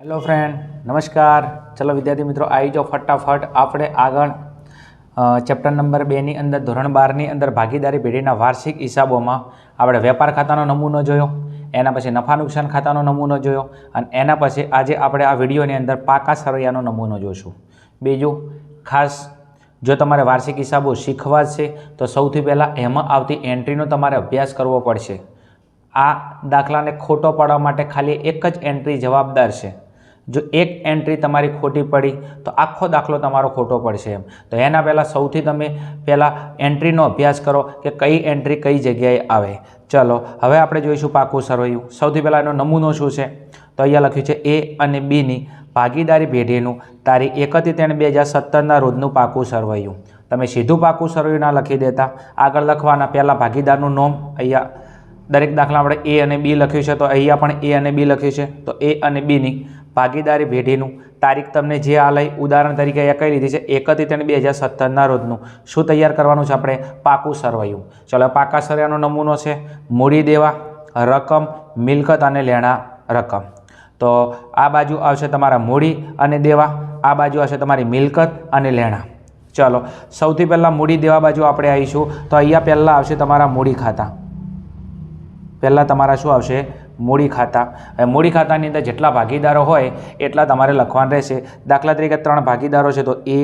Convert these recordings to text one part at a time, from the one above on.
Hello friend नमस्कार। चलो विद्यार्थी मित्रों आई जाओ फटाफट આપણે આગળ ચેપ્ટર નંબર 2 ની અંદર ધોરણ 12 ની અંદર ભાગીદારી પેઢીના વાર્ષિક હિસાબોમાં આપણે વેપાર ખાતાનો નમૂનો જોયો, એના પછી નફા નુકસાન ખાતાનો નમૂનો જોયો અને એના પછી આજે આપણે આ વિડીયોની અંદર પાકા સરવૈયાનો નમૂનો જોઈશું। બીજું ખાસ જો તમારે વાર્ષિક હિસાબો શીખવા છે તો સૌથી પહેલાં એમાં આવતી એન્ટ્રીનો તમારે અભ્યાસ કરવો પડશે। આ દાખલાને ખોટો પાડવા માટે ખાલી એક જ એન્ટ્રી જવાબદાર છે। जो एक एंट्री तमारी खोटी पड़ी तो आखो दाखलो तमारो खोटो पड़शे एम। तो एना पहला सौथी तमे पहला एंट्रीनो अभ्यास करो कि कई एंट्री कई जग्याए आवे। चलो हवे आपणे जोईशुं पाकું સરવૈયું। सौथी पहला एनो नमूनो शुं छे तो अहींया लख्युं छे ए अने बी नी भागीदारी पेढीनुं तारीख 31/3/2017 ना रोजनुं पाकું સરવૈયું। तमे सीधुं पाकું સરવૈયું ना लखी देता, आगळ लखवाना पहला भागीदारनुं नाम अहींया दरेक दाखला આપણે ए અને बी લખ્યું છે तो अहींया पण ए અને बी લખ્યું છે तो ए અને बी ની भागीदारी पेढीनुं तारीख तमने जे आ लई उदाहरण तरीके अहींया कई लीधी छे 31/3/2017 ना रोजनुं शुं तैयार करवानुं छे आपणे पाकું સરવૈયું। चलो पाका સરવૈયાનો नमूनो छे मूडी देवा रकम मिलकत अने लेणा रकम। तो आ बाजू आवशे तमारा मूडी अने देवा, आ बाजू आवशे तमारी मिलकत अने लेणा। चलो सौथी पहला मूडी देवा बाजू आपणे आवीशुं तो अहींया पहला आवशे तमारा मूडी खाता। पहला तमारा शुं आवशे मूडी खाता। मूडी खातानी अंदर जेटला भागीदारो होय एटला तमारे लखवाना रहेशे। दाखला तरीके 3 भागीदारो छे तो ए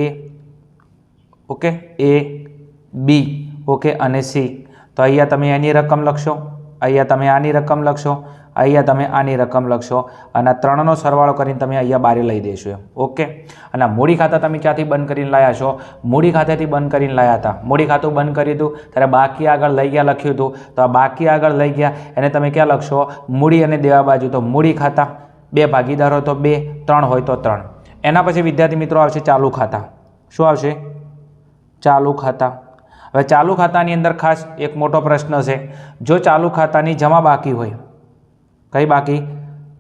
ओके ए बी ओके अने सी। तो अहींया तमे एनी रकम लखशो, अहींया तमे आनी रकम लखशो, अहींया तमे आनी रकम लखशो अने त्रणनो सरवाळो करीने तमे अहींया बारे लई देशो ओके। अने मूडी खाता तमे क्यांथी बंध करीने लाया छो? मूडी खातेथी बंध करीने लाया हता। मूडी खातुं बंध कर्युं हतुं त्यारे बाकी आगळ लई गया लख्युं हतुं तो आ बाकी आगळ लई गया एने तमे क्या लखशो? मूडी अने देवा बाजू तो मूडी खाता, 2 भागीदार होय तो 2, 3 होय तो 3। एना पछी विद्यार्थी मित्रों आवशे चालू खाता। शुं आवशे? चालू खाता। हवे चालू खातानी अंदर खास एक मोटो प्रश्न छे, जो चालू खातानी जमा बाकी होय, कई बाकी?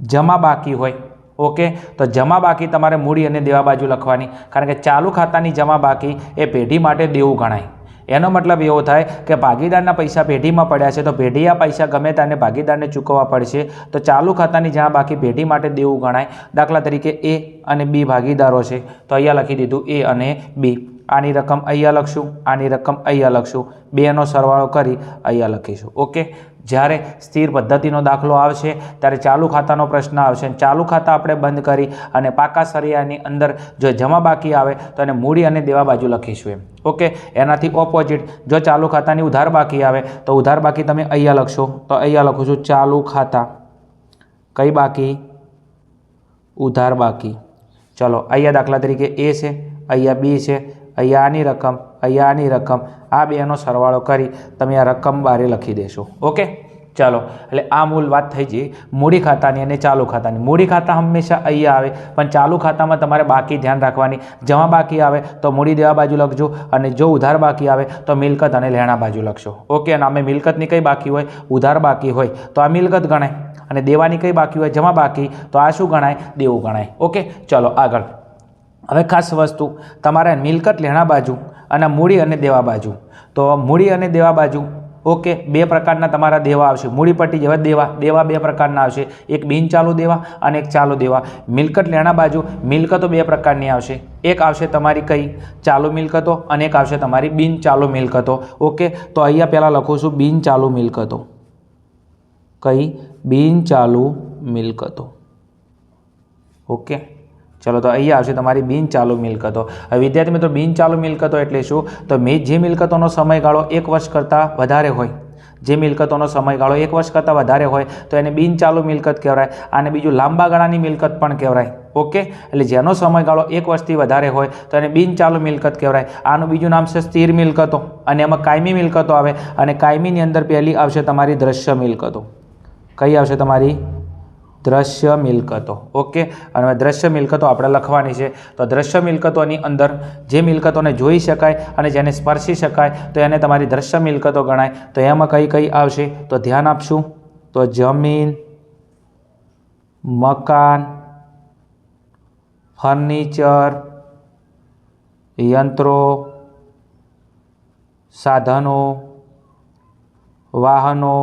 जमा बाकी होय ओके तो जमा बाकी तमारे मूडी अने देवा बाजू लखवानी, कारण के चालू खातानी जमा बाकी ए पेढी माटे देवुं गणाय। एनो मतलब एवो थाय के भागीदारना पैसा पेढीमां पड्या छे तो पेढी आ पैसा गमे त्याने भागीदारने चूकववा पड़शे तो चालू खातानी जमा बाकी पेढी माटे देवुं गणाय। दाखला तरीके ए अने बी भागीदारो छे तो अहींया लखी दीधुं ए अने बी। आनी रकम अहींया लखशुं, आनी रकम अहींया लखशुं, बेनो सरवाळो करी अहींया लखीशुं ओके। જ્યારે સ્થિર પદ્ધતિનો દાખલો આવશે ત્યારે ચાલુ ખાતાનો પ્રશ્ન આવશે। ચાલુ ખાતા આપણે બંધ કરી અને પાકા સરવૈયાની અંદર જો જમા બાકી આવે તો એને મૂડી અને દેવા બાજુ લખીશું એમ ઓકે। એનાથી ઓપોઝિટ જો ચાલુ ખાતાની ઉધાર બાકી આવે તો ઉધાર બાકી તમે અહીંયા લખશો તો અહીંયા લખું છું ચાલુ ખાતા, કઈ બાકી? ઉધાર બાકી। ચલો અહીંયા દાખલા તરીકે એ છે, અહીંયા બી છે, અહીંયા આની રકમ, અહીંયા આની રકમ, आ बेनो सरवाळो करी तमे आ रकम बारे लखी देशो ओके। चलो એટલે આ મૂળ વાત થઈ ગઈ મૂડી ખાતાની અને ચાલુ ખાતાની। મૂડી ખાતા હંમેશા અહીંયા આવે પણ ચાલુ ખાતામાં તમારે બાકી ધ્યાન રાખવાની। જમા બાકી આવે તો મૂડી દેવા બાજુ લખજો અને જો ઉધાર બાકી આવે તો મિલકત અને લેણા બાજુ લખશો ઓકે। અને આમે મિલકતની કઈ બાકી હોય? ઉધાર બાકી હોય તો આ મિલકત ગણાય અને દેવાની કઈ બાકી હોય? જમા બાકી તો આ શું ગણાય? દેવું ગણાય ઓકે। चलो આગળ હવે ખાસ વસ્તુ તમારે મિલકત લેણા બાજુ અને મૂડી અને દેવા બાજુ। तो मूडी अने देवा बाजू ओके 2 प्रकारना तमारा देवा आवशे। मूडी पट्टी जेवा देवा, देवा 2 प्रकारना आवशे, एक बिन चालू देवा अने एक चालू देवा। मिलकत लेणा बाजू मिलकतो 2 प्रकारनी आवशे, एक आवशे तमारी कई? चालू मिलकतो अने एक आवशे तमारी बिन चालू मिलकतो ओके। तो अहींया पहेला लखुं छुं बिन चालू मिलकतो, कई? बिन चालू मिलकतो ओके। चलो तो अहीं आवशे तमारी बिन चालू मिलकतो। हवे विद्यार्थी मित्रों बिन चालू मिलकतो एटले शुं? तो जे मिलकतोनो समयगाळो 1 वर्ष करता वधारे होय, जे मिलकतोनो समयगाळो 1 वर्ष करता वधारे होय तो एने बिन चालू मिलकत कहेवाय। आने बीजुं लांबा गाळानी मिलकत पण कहेवाय ओके। एटले जेनो समयगाळो 1 वर्षथी वधारे होय तो एने बिन चालू मिलकत कहेवाय। आनुं बीजुं नाम छे स्थिर मिलकतो अने एमां कायमी मिलकतो आवे अने कायमीनी अंदर पहेली आवशे तमारी दृश्य मिलकतो, कई आवशे तमारी? दृश्य मिलकतो ओके। અને દૃશ્ય મિલકતો આપણે લખવાની છે તો દૃશ્ય મિલકતોની અંદર જે મિલકતોને જોઈ શકાય અને જેને સ્પર્શી શકાય તો એને તમારી દૃશ્ય મિલકતો ગણાય। તો એમાં કઈ કઈ આવશે તો ધ્યાન આપશું તો જમીન, મકાન, ફર્નિચર, યંત્રો, સાધનો, વાહનો,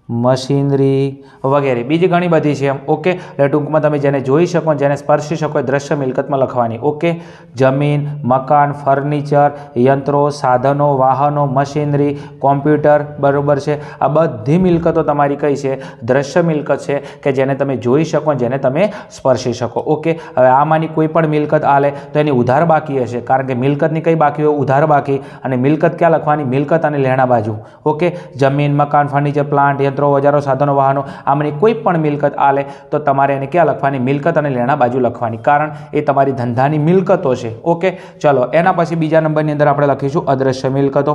મશીનરી વગેરે બીજી ઘણી બધી છે એમ ઓકે. એટલે ટૂંકમાં તમે જેને જોઈ શકો જેને સ્પર્શી શકો એ દ્રશ્ય મિલકતમાં લખવાની ઓકે. જમીન, મકાન, ફર્નિચર, યંત્રો, સાધનો, વાહનો, મશીનરી, કોમ્પ્યુટર, બરાબર છે. આ બધી મિલકતો તમારી કઈ છે? દ્રશ્ય મિલકત છે કે જેને તમે જોઈ શકો જેને તમે સ્પર્શી શકો ઓકે. હવે આમાંની કોઈ પણ મિલકત આલે તો એની ઉધાર બાકી હશે, કારણ કે મિલકતની કઈ બાકી હોય? ઉધાર બાકી. અને મિલકત ક્યાં લખવાની? મિલકત અને લેણા બાજુ ઓકે. જમીન, મકાન, ફર્નિચર, પ્લાન્ટ, યંત્રો, ઓજારો, સાધનો, વાહનો, આમાંની કોઈ પણ મિલકત આલે તો તમારે એને ક્યાં લખવાની? મિલકત અને લેણા બાજુ લખવાની, કારણ એ તમારી ધંધાની મિલકતો છે ઓકે. ચલો એના પછી બીજા નંબરની અંદર આપણે લખીશું અદ્રશ્ય મિલકતો.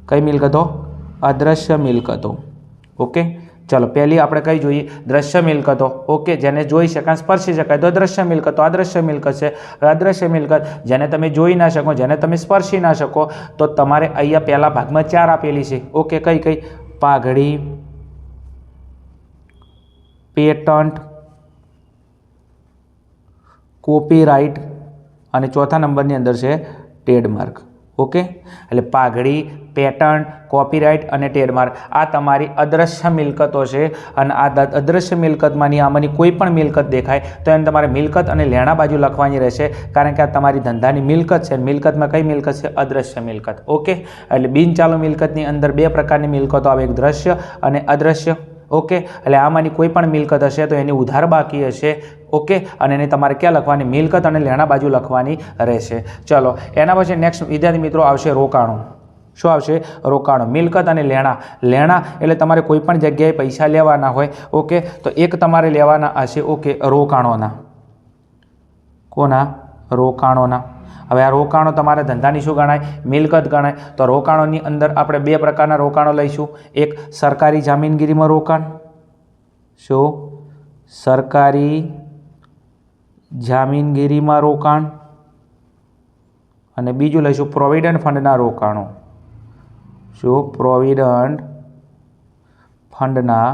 કઈ મિલકતો? અદ્રશ્ય મિલકતો ઓકે. ચલો પહેલી આપણે કઈ જોઈએ? દ્રશ્ય મિલકતો ઓકે. જેને જોઈ શકાય સ્પર્શી શકાય તો દ્રશ્ય મિલકતો. આ દ્રશ્ય મિલકત છે. અદ્રશ્ય મિલકત જેને તમે જોઈ ના શકો જેને તમે સ્પર્શી ના શકો તો તમારે અહીંયા પહેલા ભાગમાં 4 આપેલી છે ઓકે. કઈ કઈ? પાઘડી, પેટન્ટ, કોપીરાઇટ અને ચોથા નંબરની અંદર છે ટ્રેડમાર્ક ઓકે. એટલે પાઘડી, પેટન્ટ, કોપીરાઇટ અને ટ્રેડમાર્ક આ તમારી અદ્રશ્ય મિલકતો છે. અને આ અદ્રશ્ય મિલકતમાંની આમાંની કોઈ પણ મિલકત દેખાય તો એને તમારે મિલકત અને લેણા બાજુ લખવાની રહેશે, કારણ કે આ તમારી ધંધાની મિલકત છે. મિલકતમાં કઈ મિલકત છે? અદ્રશ્ય મિલકત ઓકે. એટલે બિનચાલુ મિલકતની અંદર 2 પ્રકારની મિલકતો આવે, એક દ્રશ્ય અને અદ્રશ્ય ઓકે. એટલે આમાંની કોઈ પણ મિલકત હશે તો એની ઉધાર બાકી હશે ઓકે. અને એને તમારે ક્યાં લખવાની? મિલકત અને લેણા બાજુ લખવાની રહેશે. ચલો એના પછી નેક્સ્ટ વિદ્યાર્થી મિત્રો આવશે રોકાણો. શું આવશે? રોકાણો. મિલકત અને લેણા. લેણા એટલે તમારે કોઈ પણ જગ્યાએ પૈસા લેવાના હોય ઓકે. તો એક તમારે લેવાના હશે ઓકે રોકાણોના. કોના? રોકાણોના. હવે આ રોકાણો તમારા ધંધાની શું ગણાય? મિલકત ગણાય. તો રોકાણોની અંદર આપણે 2 પ્રકારના રોકાણો લઈશું. એક સરકારી જામીનગીરીમાં રોકાણ. શું? સરકારી જામીનગીરીમાં રોકાણ. અને બીજું લઈશું પ્રોવિડન્ટ ફંડના રોકાણો. શું? પ્રોવિડન્ટ ફંડના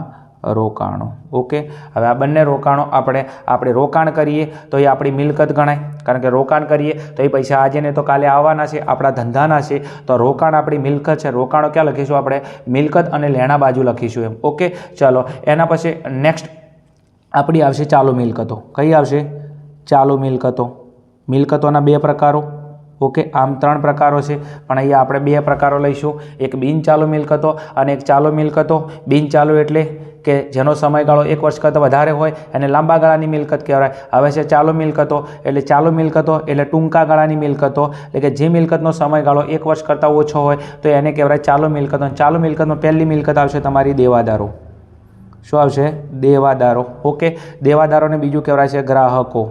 રોકાણો ઓકે. હવે આ બંને રોકાણો આપણે રોકાણ કરીએ તો એ આપણી મિલકત ગણાય, કારણ કે રોકાણ કરીએ તો એ પૈસા આજે ને તો કાલે આવવાના છે, આપણા ધંધાના છે. તો રોકાણ આપણી મિલકત છે. રોકાણો ક્યાં લખીશું આપણે? મિલકત અને લેણા બાજુ લખીશું એમ ઓકે. ચલો એના પછી નેક્સ્ટ આપણી આવશે ચાલુ મિલકતો. કઈ આવશે? ચાલુ મિલકતો. મિલકતોના 2 પ્રકારો ઓકે. આમ 3 પ્રકારો છે પણ અહીંયા આપણે 2 પ્રકારો લઈશું. એક બિનચાલુ મિલકતો અને એક ચાલુ મિલકતો. બિનચાલુ એટલે કે જેનો સમયગાળો 1 વર્ષ કરતાં વધારે હોય એને લાંબા ગાળાની મિલકત કહેવાય. હવે છે ચાલુ મિલકતો. એટલે ચાલુ મિલકતો એટલે ટૂંકા ગાળાની મિલકતો, એટલે કે જે મિલકતનો સમયગાળો 1 વર્ષ કરતાં ઓછો હોય તો એને કહેવાય ચાલુ મિલકતો. ચાલુ મિલકતમાં પહેલી મિલકત આવશે તમારી દેવાદારો. શું આવશે? દેવાદારો ઓકે. દેવાદારોને બીજું કહેવાય છે ગ્રાહકો.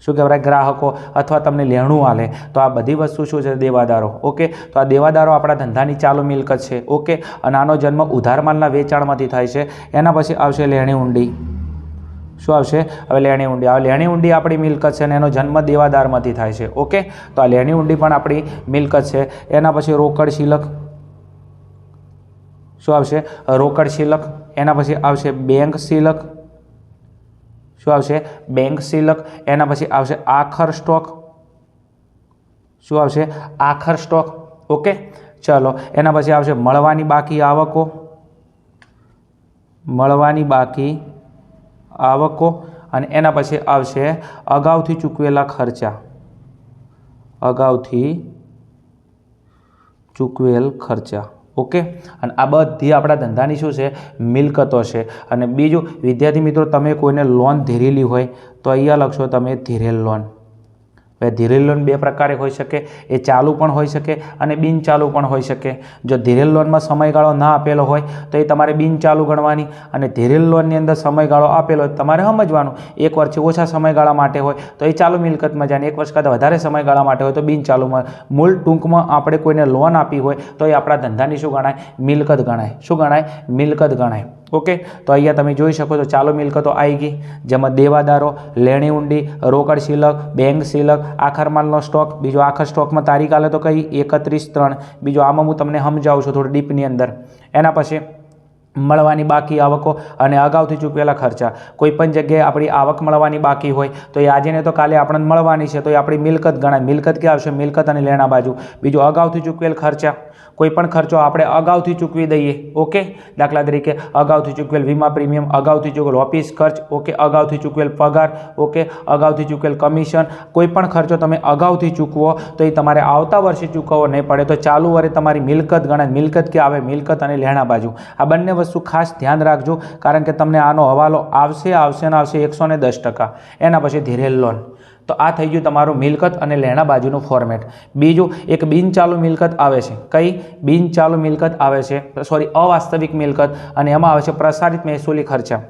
શું કહેવાય? ગ્રાહકો. અથવા તમને લેણું આલે તો આ બધી વસ્તુ શું છે? દેવાદારો ઓકે. તો આ દેવાદારો આપણા ધંધાની ચાલુ મિલકત છે ઓકે. અને આનો જન્મ ઉધાર માલના વેચાણમાંથી થાય છે. એના પછી આવશે લેણી ઊંડી. શું આવશે? હવે લેણી ઊંડી. હવે લેણી ઊંડી આપણી મિલકત છે અને એનો જન્મ દેવાદારમાંથી થાય છે ઓકે. તો આ લેણી ઊંડી પણ આપણી મિલકત છે. એના પછી રોકડ શિલક. શું આવશે? રોકડ શિલક. એના પછી આવશે બેંક શિલક. શું આવશે? બેંક શિલક. એના પછી આવશે આખર સ્ટોક. શું આવશે? આખર સ્ટોક ઓકે. ચલો એના પછી આવશે મળવાની બાકી આવકો. મળવાની બાકી આવકો. અને એના પછી આવશે અગાઉથી ચૂકવેલા ખર્ચા. અગાઉથી ચૂકવેલ ખર્ચા ઓકે. અને આ બધી આપણા ધંધાની શું છે? મિલકતો છે. અને બીજું વિદ્યાર્થી મિત્રો, તમે કોઈને લોન ધીરેલી હોય તો અહીંયા લખશો તમે ધીરેલ લોન. હવે ધીરેલ લોન 2 પ્રકારે હોઈ શકે. એ ચાલુ પણ હોઈ શકે અને બિનચાલુ પણ હોઈ શકે. જો ધીરેલ લોનમાં સમયગાળો ના આપેલો હોય તો એ તમારે બિનચાલુ ગણવાની, અને ધીરેલ લોનની અંદર સમયગાળો આપેલો હોય તમારે સમજવાનું. 1 વર્ષથી ઓછા સમયગાળા માટે હોય તો એ ચાલુ મિલકતમાં જાય, 1 વર્ષ કરતાં વધારે સમયગાળા માટે હોય તો બિનચાલુમાં. મૂળ ટૂંકમાં આપણે કોઈને લોન આપી હોય તો એ આપણા ધંધાની શું ગણાય? મિલકત ગણાય. શું ગણાય? મિલકત ગણાય ઓકે. તો અહીંયા તમે જોઈ શકો છો ચાલુ મિલકતો આવી ગઈ, જેમાં દેવાદારો, લેણી ઊંડી, રોકડ શિલક, બેંક શિલક, આખર માલનો સ્ટોક. બીજો આખર સ્ટોકમાં તારીખ આલે તો કઈ? 31/3. બીજો આમાં હું તમને સમજાવું છું થોડું ડીપની અંદર. એના પછી મળવાની બાકી આવકો અને અગાઉથી ચૂકવેલા ખર્ચા. કોઈપણ જગ્યાએ આપણી આવક મળવાની બાકી હોય તો એ આજે ને તો કાલે આપણને મળવાની છે, તો એ આપણી મિલકત ગણાય. મિલકત ક્યાં આવશે? મિલકત અને લેણા બાજુ. બીજું અગાઉથી ચૂકવેલ ખર્ચા. કોઈપણ ખર્ચો આપણે અગાઉથી ચૂકવી દઈએ. ઓકે, દાખલા તરીકે અગાઉથી ચૂકવેલ વીમા પ્રીમિયમ, અગાઉથી ચૂકવેલ ઓફિસ ખર્ચ, ઓકે, અગાઉથી ચૂકવેલ પગાર, ઓકે, અગાઉથી ચૂકવેલ કમિશન. કોઈપણ ખર્ચો તમે અગાઉથી ચૂકવો તો એ તમારે આવતા વર્ષે ચૂકવવો નહીં પડે, તો ચાલુ વર્ષે તમારી મિલકત ગણાય. મિલકત ક્યાં આવે? મિલકત અને લેણા બાજુ. આ બંને વસ્તુ ખાસ ધ્યાન રાખજો, કારણ કે તમને આનો હવાલો આવશે ને આવશે 110%. એના પછી ધીરેલ લોન. તો આ થઈ ગયું તમારું મિલકત અને લેણા બાજુનું ફોર્મેટ. બીજું એક બિનચાલુ મિલકત આવે છે. કઈ બિનચાલુ મિલકત આવે છે? સોરી, અવાસ્તવિક મિલકત, અને એમાં આવે છે પ્રસારિત મહેસૂલી ખર્ચા.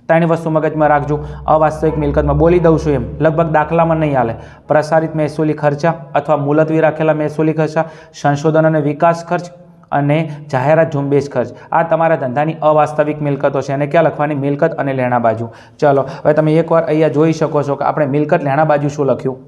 ત્રણેય વસ્તુ મગજમાં રાખજો. અવાસ્તવિક મિલકતમાં બોલી દઉં છું એમ, લગભગ દાખલામાં નહીં હાલે. પ્રસારિત મહેસૂલી ખર્ચા અથવા મુલતવી રાખેલા મહેસૂલી ખર્ચા, સંશોધન અને વિકાસ ખર્ચ અને જાહેરાત ઝુંબેશ ખર્ચ. આ તમારા ધંધાની અવાસ્તવિક મિલકતો છે, અને ક્યાં લખવાની? મિલકત અને લેણા બાજુ. ચલો હવે તમે એકવાર અહીંયા જોઈ શકો છો કે આપણે મિલકત લેણા બાજુ શું લખ્યું.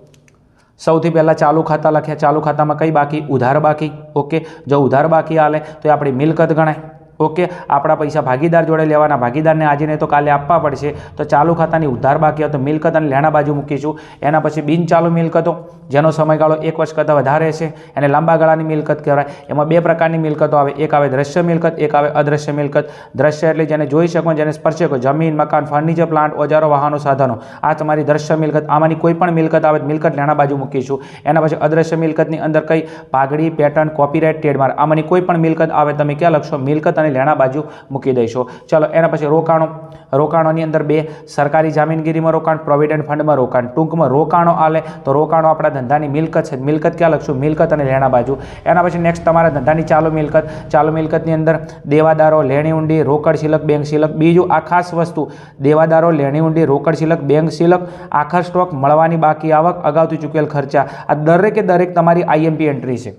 સૌથી પહેલાં ચાલુ ખાતા લખ્યા. ચાલુ ખાતામાં કઈ બાકી? ઉધાર બાકી. ઓકે, જો ઉધાર બાકી હાલે તો એ આપણી મિલકત ગણાય. ઓકે, આપણા પૈસા ભાગીદાર જોડે લેવાના, ભાગીદારને આજે નહીં તો કાલે આપવા પડશે, તો ચાલુ ખાતાની ઉધાર બાકી હોય તો મિલકત અને લેણા બાજુ મૂકીશું. એના પછી બિનચાલુ મિલકતો, જેનો સમયગાળો 1 વર્ષ કરતાં વધારે છે, એને લાંબા ગાળાની મિલકત કહેવાય. એમાં બે પ્રકારની મિલકતો આવે. એક આવે દ્રશ્ય મિલકત, એક આવે અદ્રશ્ય મિલકત. દ્રશ્ય એટલે જેને જોઈ શકો, જેને સ્પર્શી શકો, જમીન, મકાન, ફર્નિચર, પ્લાન્ટ, ઓજારો, વાહનો, સાધનો. આ તમારી દ્રશ્ય મિલકત. આમાંની કોઈ પણ મિલકત આવે મિલકત લેણા બાજુ મૂકીશું. એના પછી અદ્રશ્ય મિલકતની અંદર કઈ? પાઘડી, પેટર્ન, કોપીરાઇટ, ટ્રેડમાર્ક. આમાંની કોઈ પણ મિલકત આવે તમે ક્યાં લખશો? મિલકત અને લેણા બાજુ મૂકી દઈશું. ચલો એના પછી રોકાણો. રોકાણોની અંદર બે: સરકારી જામીનગીરીમાં રોકાણ, પ્રોવિડન્ટ ફંડમાં રોકાણ. ટૂંકમાં રોકાણો આલે તો રોકાણો આપણા ધંધાની મિલકત છે. મિલકત ક્યાં લખશું? મિલકત અને લેણા બાજુ. એના પછી નેક્સ્ટ તમારા ધંધાની ચાલુ મિલકત. ચાલુ મિલકતની અંદર દેવાદારો, લેણી ઊંડી, રોકડ શિલક, બેંક શિલક. બીજું આ ખાસ વસ્તુ: દેવાદારો, લેણી ઊંડી, રોકડ શિલક, બેંક શિલક, આખર સ્ટોક, મળવાની બાકી આવક, અગાઉથી ચૂકવેલ ખર્ચા. આ દરેકે દરેક તમારી આઈએમપી એન્ટ્રી છે.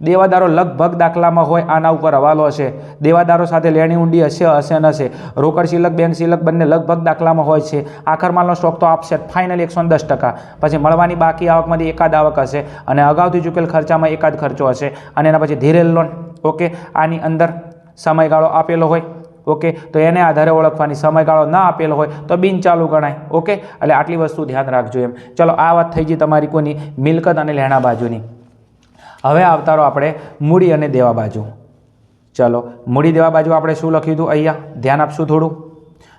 દેવાદારો લગભગ દાખલામાં હોય, આના ઉપર હવાલો હશે. દેવાદારો સાથે લેણી ઊંડી હશે નશે. રોકડ શિલક, બેંક શિલક બંને લગભગ દાખલામાં હોય છે. આખર માલનો સ્ટોક તો આપશે ફાઇનલ 110%. પછી મળવાની બાકી આવકમાંથી એકાદ આવક હશે, અને અગાઉથી ચૂકેલ ખર્ચામાં એકાદ ખર્ચો હશે. અને એના પછી ધીરેલ લોન. ઓકે, આની અંદર સમયગાળો આપેલો હોય. ઓકે, તો એને આધારે ઓળખવાની. સમયગાળો ના આપેલો હોય તો બિનચાલુ ગણાય. ઓકે, એટલે આટલી વસ્તુ ધ્યાન રાખજો એમ. ચલો, આ વાત થઈ ગઈ તમારી કોની? મિલકત અને લેણા બાજુની. હવે આવતારો આપણે મૂડી અને દેવા બાજુ. ચલો, મૂડી દેવા બાજુ આપણે શું લખ્યું હતું? અહીંયા ધ્યાન આપશું થોડું.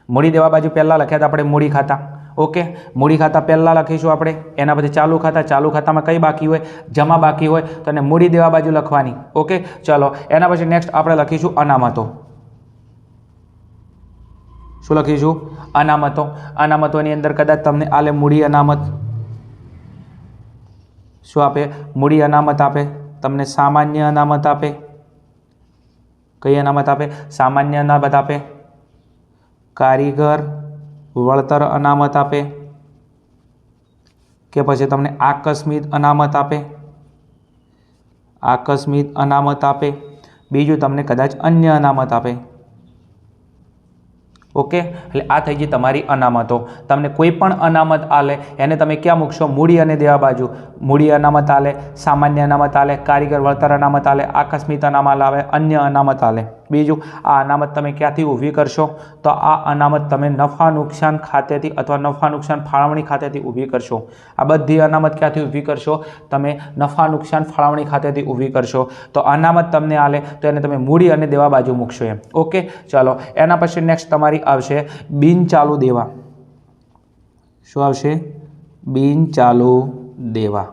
મૂડી દેવા બાજુ પહેલાં લખ્યા હતા આપણે મૂડી ખાતા. ઓકે, મૂડી ખાતા પહેલાં લખીશું આપણે. એના પછી ચાલુ ખાતા. ચાલુ ખાતામાં કઈ બાકી હોય? જમા બાકી હોય, તો એને મૂડી દેવા બાજુ લખવાની. ઓકે, ચલો એના પછી નેક્સ્ટ આપણે લખીશું અનામતો. શું લખીશું? અનામતો. અનામતોની અંદર કદાચ તમને આલે મૂડી અનામત. શું આપે? મૂડી અનામત આપે. તમને સામાન્ય અનામત આપે. કઈ અનામત આપે? સામાન્ય અનામત આપે. કારીગર વળતર અનામત આપે, કે પછી તમને આકસ્મિક અનામત આપે. આકસ્મિક અનામત આપે. બીજું તમને કદાચ અન્ય અનામત આપે. ઓકે, એટલે આ થઈ ગઈ તમારી અનામતો. તમને કોઈ પણ અનામત આલે એને તમે ક્યાં મૂકશો? મૂડી અને દેવા બાજુ. મૂડી અનામત આલે, સામાન્ય અનામત આલે, કારીગર વળતર અનામત આલે, આકસ્મિક અનામત આવે, અન્ય અનામત આલે. બીજું આ અનામત તમે ક્યાંથી ઊભી કરશો? તો આ અનામત તમે નફા નુકસાન ખાતેથી અથવા નફા નુકસાન ફાળવણી ખાતેથી ઊભી કરશો. આ બધી અનામત ક્યાંથી ઊભી કરશો? તમે નફા નુકસાન ફાળવણી ખાતેથી ઊભી કરશો. તો અનામત તમને આલે તો એને તમે મૂડી અને દેવા બાજુ મૂકશો એમ. ઓકે, ચાલો એના પછી નેક્સ્ટ તમારી આવશે બિનચાલુ દેવા. શું આવશે? બિનચાલુ દેવા.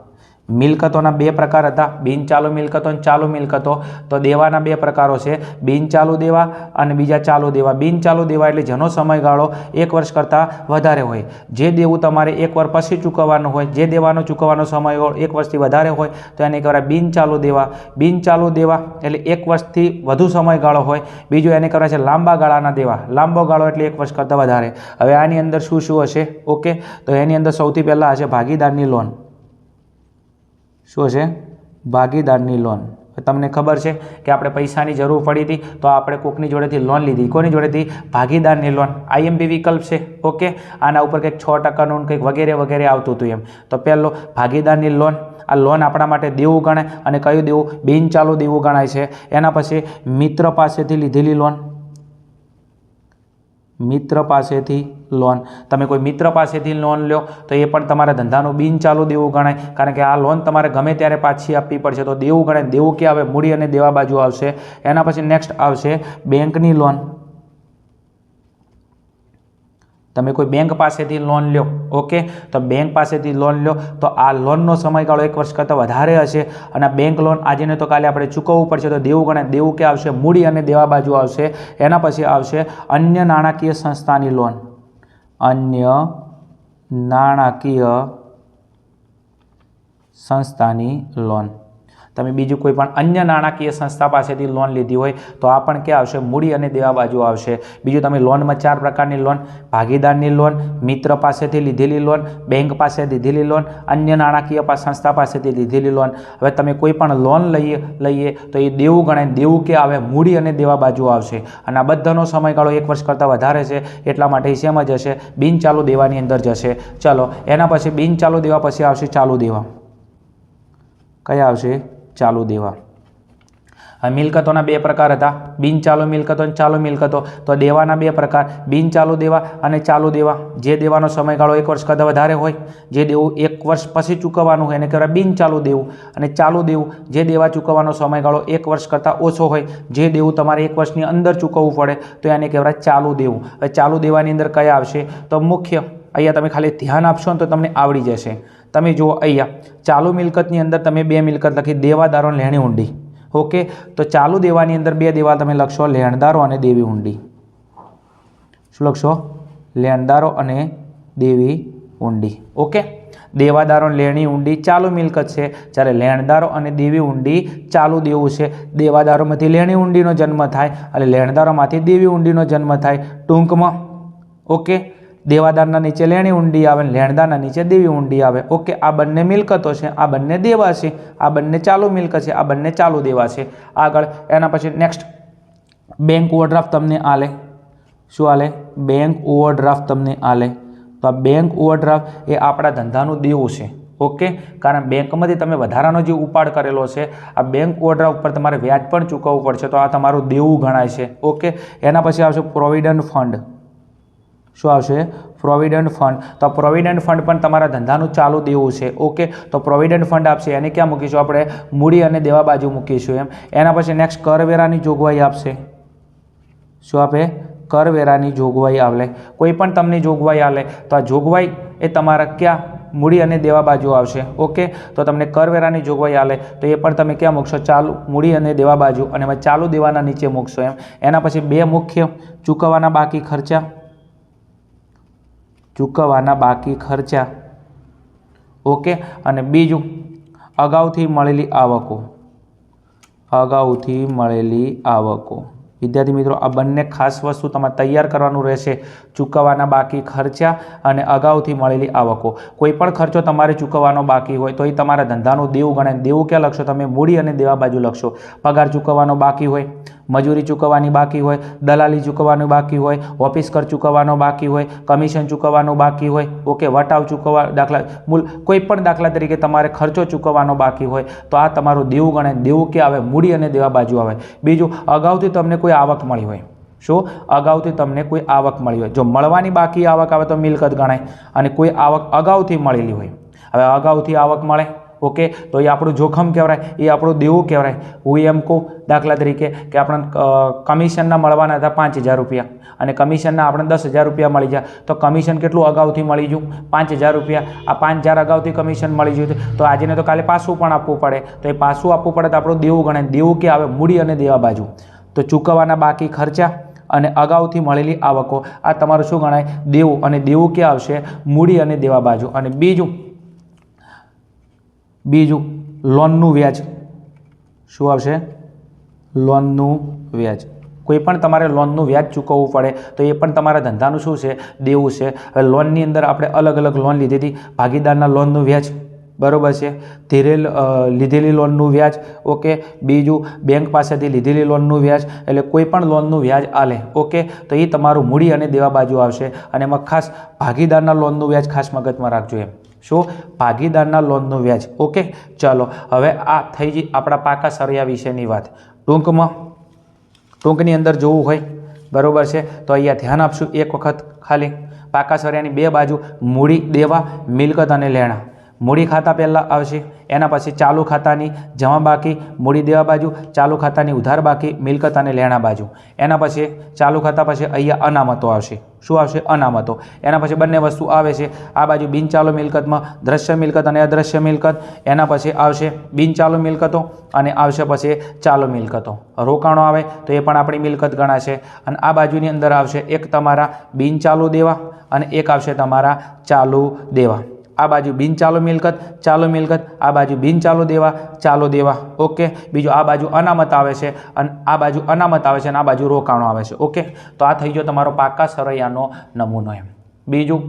મિલકતોના બે પ્રકાર હતા: બિનચાલુ મિલકતો અને ચાલુ મિલકતો. તો દેવાના બે પ્રકારો છે: બિનચાલુ દેવા અને બીજા ચાલુ દેવા. બિનચાલુ દેવા એટલે જેનો સમયગાળો 1 વર્ષ કરતાં વધારે હોય. જે દેવું તમારે 1 વર્ષ પછી ચૂકવવાનું હોય, જે દેવાનો ચૂકવવાનો સમયગાળો 1 વર્ષથી વધારે હોય, તો એને કહેવાય બિનચાલુ દેવા. બિનચાલુ દેવા એટલે 1 વર્ષથી વધુ સમયગાળો હોય. બીજું એને કહેવાય છે લાંબા ગાળાના દેવા. લાંબો ગાળો એટલે 1 વર્ષ કરતાં વધારે. હવે આની અંદર શું શું હશે? ઓકે, તો એની અંદર સૌથી પહેલાં હશે ભાગીદારની લોન. શું હશે? ભાગીદારની લોન. તમને ખબર છે કે આપણે પૈસાની જરૂર પડી હતી તો આપણે કોકની જોડેથી લોન લીધી. કોની જોડેથી? ભાગીદારની લોન. આઈએમપી વિકલ્પ છે. ઓકે, આના ઉપર કંઈક 6%નું કંઈક વગેરે વગેરે આવતું હતું એમ. તો પહેલો ભાગીદારની લોન. આ લોન આપણા માટે દેવું ગણાય. અને કયું દેવું? બિનચાલુ દેવું ગણાય છે. એના પછી મિત્ર પાસેથી લીધેલી લોન. મિત્ર પાસેથી લોન, તમે કોઈ મિત્ર પાસેથી લોન લો તો એ પણ તમારા ધંધાનું બિન ચાલુ દેવું ગણાય, કારણ કે આ લોન તમારે ગમે ત્યારે પાછી આપવી પડશે તો દેવું ગણાય. દેવું ક્યાં આવે? મૂડી અને દેવા બાજુ આવશે. એના પછી નેક્સ્ટ આવશે બેંકની લોન. તમે કોઈ બેંક પાસેથી લોન લો, ઓકે, તો બેંક પાસેથી લોન લો તો આ લોનનો સમયગાળો 1 વર્ષ કરતાં વધારે હશે અને બેંક લોન આજે ને તો કાલે આપણે ચૂકવવું પડશે તો દેવું ગણાય. દેવું ક્યાં આવશે? મૂડી અને દેવા બાજુ આવશે. એના પછી આવશે અન્ય નાણાકીય સંસ્થાની લોન. અન્ય નાણાકીય સંસ્થાની લોન. તમે બીજું કોઈ પણ અન્ય નાણાકીય સંસ્થા પાસેથી લોન લીધી હોય તો આ પણ ક્યાં આવશે? મૂડી અને દેવા બાજુ આવશે. બીજું તમે લોનમાં 4 પ્રકારની લોન: ભાગીદારની લોન, મિત્ર પાસેથી લીધેલી લોન, બેંક પાસે લીધેલી લોન, અન્ય નાણાકીય સંસ્થા પાસેથી લીધેલી લોન. હવે તમે કોઈ પણ લોન લઈએ તો એ દેવું ગણાય. દેવું ક્યાં આવે? મૂડી અને દેવા બાજુ આવશે. અને આ બધાનો સમયગાળો 1 વર્ષ કરતાં વધારે છે એટલા માટે શેમ જશે? બિન ચાલુ દેવાની અંદર જશે. ચલો, એના પછી બિન ચાલુ દેવા પછી આવશે ચાલુ દેવા. કયા આવશે? ચાલુ દેવા. હવે મિલકતોના 2 પ્રકાર હતા: બિન ચાલુ મિલકતો અને ચાલુ મિલકતો. તો દેવાના 2 પ્રકાર: બિન ચાલુ દેવા અને ચાલુ દેવા. જે દેવાનો સમયગાળો 1 વર્ષ કરતાં વધારે હોય, જે દેવું 1 વર્ષ પછી ચૂકવવાનું હોય એને કહેવાય બિન ચાલુ દેવું. અને ચાલુ દેવું, જે દેવા ચૂકવવાનો સમયગાળો 1 વર્ષ કરતાં ઓછો હોય, જે દેવું તમારે 1 વર્ષની અંદર ચૂકવવું પડે તો એને કહેવાય ચાલુ દેવું. હવે ચાલુ દેવાની અંદર કયા આવશે? તો મુખ્ય, અહીંયા તમે ખાલી ધ્યાન આપશો ને તો તમને આવડી જશે. તમે જુઓ અહીંયા ચાલુ મિલકતની અંદર તમે 2 મિલકત લખી: દેવાદારો અને લેણી ઊંડી. ઓકે, તો ચાલુ દેવાની અંદર 2 દેવા તમે લખશો: લેણદારો અને દેવી ઊંડી. શું લખશો? લેણદારો અને દેવી ઊંડી. ઓકે, દેવાદારો અને લેણી ઊંડી ચાલુ મિલકત છે, જ્યારે લેણદારો અને દેવી ઊંડી ચાલુ દેવું છે. દેવાદારોમાંથી લેણી ઊંડીનો જન્મ થાય અને લેણદારોમાંથી દેવી ઊંડીનો જન્મ થાય. ટૂંકમાં ઓકે, દેવાદારના નીચે લેણી ઊંડી આવે, લેણદારના નીચે દેવી ઊંડી આવે. ઓકે, આ બંને મિલકતો છે, આ બંને દેવા છે, આ બંને ચાલુ મિલકત છે, આ બંને ચાલુ દેવા છે. આગળ એના પછી નેક્સ્ટ બેંક ઓવરડ્રાફ્ટ તમને આલે. શું આલે? બેંક ઓવરડ્રાફ્ટ તમને આલે. તો આ બેંક ઓવરડ્રાફ્ટ એ આપણા ધંધાનું દેવું છે. ઓકે, કારણ બેંકમાંથી તમે વધારાનો જે ઉપાડ કરેલો છે આ બેંક ઓવરડ્રાફ્ટ ઉપર તમારે વ્યાજ પણ ચૂકવવું પડશે તો આ તમારું દેવું ગણાય છે. ઓકે, એના પછી આવશે પ્રોવિડન્ટ ફંડ. શું આવશે? Provident fund. તો પ્રોવિડન્ટ ફંડ પણ તમારા ધંધાનું ચાલુ દેવું છે. ઓકે, તો પ્રોવિડન્ટ ફંડ આપશે એને ક્યાં મૂકીશું? આપણે મૂડી અને દેવા બાજુ મૂકીશું એમ. એના પછી નેક્સ્ટ કરવેરાની જોગવાઈ આપશે. શું આપે? કરવેરાની જોગવાઈ આવે. કોઈ પણ તમને જોગવાઈ આલે તો આ જોગવાઈ એ તમારા ક્યાં? મૂડી અને દેવા બાજુ આવશે. ઓકે, તો તમને કરવેરાની જોગવાઈ આલે તો એ પણ તમે ક્યાં મૂકશો? ચાલુ મૂડી અને દેવા બાજુ, અને એમાં ચાલુ દેવાના નીચે મૂકશો એમ. એના પછી 2 મુખ્ય: ચૂકવવાના બાકી ખર્ચા. ચૂકવવાના બાકી ખર્ચા. ઓકે, અને બીજું અગાઉથી મળેલી આવકો. અગાઉથી મળેલી આવકો. વિદ્યાર્થી મિત્રો, આ બંને ખાસ વસ્તુ તમારે તૈયાર કરવાનું રહેશે: ચૂકવવાના બાકી ખર્ચા અને અગાઉથી મળેલી આવકો. કોઈ પણ ખર્ચો તમારે ચૂકવવાનો બાકી હોય તો એ તમારા ધંધાનું દેવું ગણાય. દેવું ક્યાં લખશો? તમે મૂડી અને દેવા બાજુ લખશો. પગાર ચૂકવવાનો બાકી હોય, મજૂરી ચૂકવવાની બાકી હોય, દલાલી ચૂકવવાનું બાકી હોય, ઓફિસ કર ચૂકવવાનો બાકી હોય, કમિશન ચૂકવવાનું બાકી હોય. ઓકે, વટાવ ચૂકવવા, દાખલા કોઈ પણ દાખલા તરીકે તમારે ખર્ચો ચૂકવવાનો બાકી હોય તો આ તમારું દેવું ગણાય. દેવું ક્યાં આવે? મૂડી અને દેવા બાજુ આવે. બીજું, અગાઉથી તમને કોઈ આવક મળી હોય. શું? અગાઉથી તમને કોઈ આવક મળી હોય. જો મળવાની બાકી આવક આવે તો મિલકત ગણાય, અને કોઈ આવક અગાઉથી મળેલી હોય. હવે અગાઉથી આવક મળે, ઓકે, તો એ આપણું જોખમ કહેવાય, એ આપણું દેવું કહેવાય. હું એમ કહું દાખલા તરીકે કે આપણને કમિશનના મળવાના હતા 5000 રૂપિયા અને કમિશનના આપણે 10000 રૂપિયા મળી જાય તો કમિશન કેટલું અગાઉથી મળી ગયું? 5000 રૂપિયા. આ 5000 અગાઉથી કમિશન મળી ગયું તો આજે ને તો કાલે પાછું પણ આપવું પડે, તો એ પાછું આપવું પડે તો આપણું દેવું ગણાય. દેવું કે આવે? મૂડી અને દેવા બાજુ. તો ચૂકવવાના બાકી ખર્ચા અને અગાઉથી મળેલી આવકો, આ તમારું શું ગણાય? દેવું. અને દેવું ક્યાં આવશે? મૂડી અને દેવા બાજુ. અને બીજું લોનનું વ્યાજ. શું આવશે? લોનનું વ્યાજ. કોઈ પણ તમારે લોનનું વ્યાજ ચૂકવવું પડે તો એ પણ તમારા ધંધાનું શું છે? દેવું છે. હવે લોનની અંદર આપણે અલગ અલગ લોન લીધી હતી. ભાગીદારના લોનનું વ્યાજ, બરાબર છે, લીધેલી લોનનું વ્યાજ. ઓકે, બીજું બેંક પાસેથી લીધેલી લોનનું વ્યાજ. એટલે કોઈ પણ લોનનું વ્યાજ આલે, ઓકે, તો એ તમારું મૂડી અને દેવા બાજુ આવશે. અને એમાં ખાસ ભાગીદારના લોનનું વ્યાજ ખાસ મગજમાં રાખજો એમ. શું? ભાગીદારના લોનનું વ્યાજ. ઓકે, ચલો હવે આ થઈ ગઈ આપણા પાકા સળિયા વિશેની વાત. ટૂંકની અંદર જોવું હોય, બરાબર છે. તો અહીંયા ધ્યાન આપશું એક વખત ખાલી. પાકા સળિયાની બે બાજુ મૂડી, દેવા, મિલકત અને લેણા. મૂડી ખાતા પહેલાં આવશે, એના પછી ચાલુ ખાતાની જમા બાકી, મૂડી દેવા બાજુ, ચાલુ ખાતાની ઉધાર બાકી, મિલકત અને લેણા બાજુ. એના પછી ચાલુ ખાતા પછી અહીંયા અનામતો આવશે. શું આવશે? અનામતો. એના પછી બંને વસ્તુ આવે છે. આ બાજુ બિનચાલુ મિલકતમાં દ્રશ્ય મિલકત અને અદ્રશ્ય મિલકત. એના પછી આવશે બિનચાલુ મિલકતો અને આવશે પછી ચાલુ મિલકતો. રોકાણો આવે તો એ પણ આપણી મિલકત ગણાશે. અને આ બાજુની અંદર આવશે એક તમારા બિનચાલુ દેવા અને એક આવશે તમારા ચાલુ દેવા. આ બાજુ બિનચાલુ મિલકત, ચાલુ મિલકત, આ બાજુ બિનચાલુ દેવા, ચાલુ દેવા. ઓકે. બીજું આ બાજુ અનામત આવે છે અને આ બાજુ અનામત આવે છે અને આ બાજુ રોકાણો આવે છે. ઓકે. તો આ થઈ ગયો તમારો પાકા સરવૈયાનો નમૂનો. એમ બીજું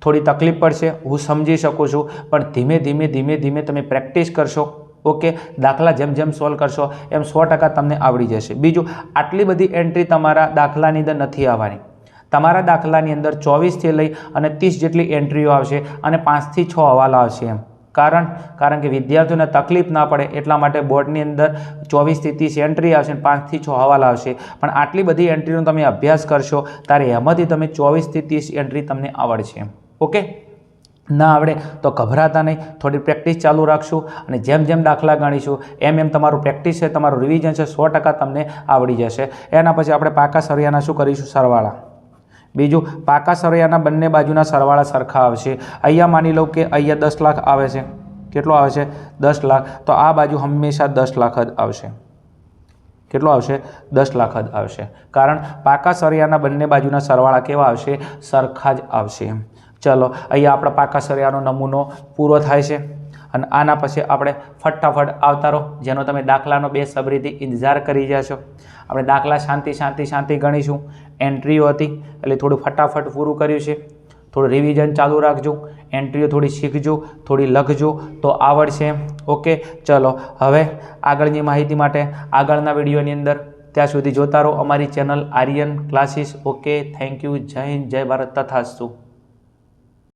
થોડી તકલીફ પડશે, હું સમજી શકું છું, પણ ધીમે ધીમે ધીમે ધીમે તમે પ્રેક્ટિસ કરશો. ઓકે. દાખલા જેમ જેમ સોલ્વ કરશો એમ 100% તમને આવડી જશે. બીજું આટલી બધી એન્ટ્રી તમારા દાખલાની અંદર નથી આવવાની. તમારા દાખલાની અંદર 24થી લઈ અને 30 જેટલી એન્ટ્રીઓ આવશે અને 5 થી 6 હવાલા આવશે. એમ કારણ કે વિદ્યાર્થીઓને તકલીફ ના પડે એટલા માટે બોર્ડની અંદર 24 થી 30 એન્ટ્રી આવશે અને 5 થી 6 હવાલા આવશે. પણ આટલી બધી એન્ટ્રીનો તમે અભ્યાસ કરશો ત્યારે એમાંથી તમે 24 થી 30 એન્ટ્રી તમને આવડશે. ઓકે. ના આવડે તો ગભરાતા નહીં, થોડી પ્રેક્ટિસ ચાલુ રાખશું અને જેમ જેમ દાખલા ગણીશું એમ એમ તમારું પ્રેક્ટિસ છે, તમારું રિવિઝન છે, 100% તમને આવડી જશે. એના પછી આપણે પાકા સરવૈયાના શું કરીશું? સરવાળા. બીજું પાકા સરવૈયાના બંને બાજુના સરવાળા સરખા આવશે. અહીંયા માની લો કે અહીંયા 10 લાખ આવે છે. કેટલો આવે છે? 10 લાખ. તો આ બાજુ હંમેશા 10 લાખ જ આવશે. કેટલો આવશે? 10 લાખ જ આવશે. કારણ પાકા સરવૈયાના બંને બાજુના સરવાળા કેવા આવશે? સરખા જ આવશે. ચલો, અહીંયા આપણા પાકા સરવૈયાનો નમૂનો પૂરો થાય છે અને આના પછી આપણે ફટાફટ આવતા રહો, જેનો તમે દાખલાનો બેસબરીથી ઇંતજાર કરી રહ્યા છો. આપણે દાખલા શાંતિ ગણીશું. એન્ટ્રીઓ હતી એટલે થોડું ફટાફટ પૂરું કર્યું છે. થોડું રિવિઝન ચાલુ રાખજો, એન્ટ્રીઓ થોડી શીખજો, થોડી લખજો તો આવડશે. ઓકે. ચલો, હવે આગળની માહિતી માટે આગળના વિડીયોની અંદર, ત્યાં સુધી જોતા રહો અમારી channel Aryan classes. Okay. Thank you. જય હિન્દ, જય ભારત, તથાસ્તુ.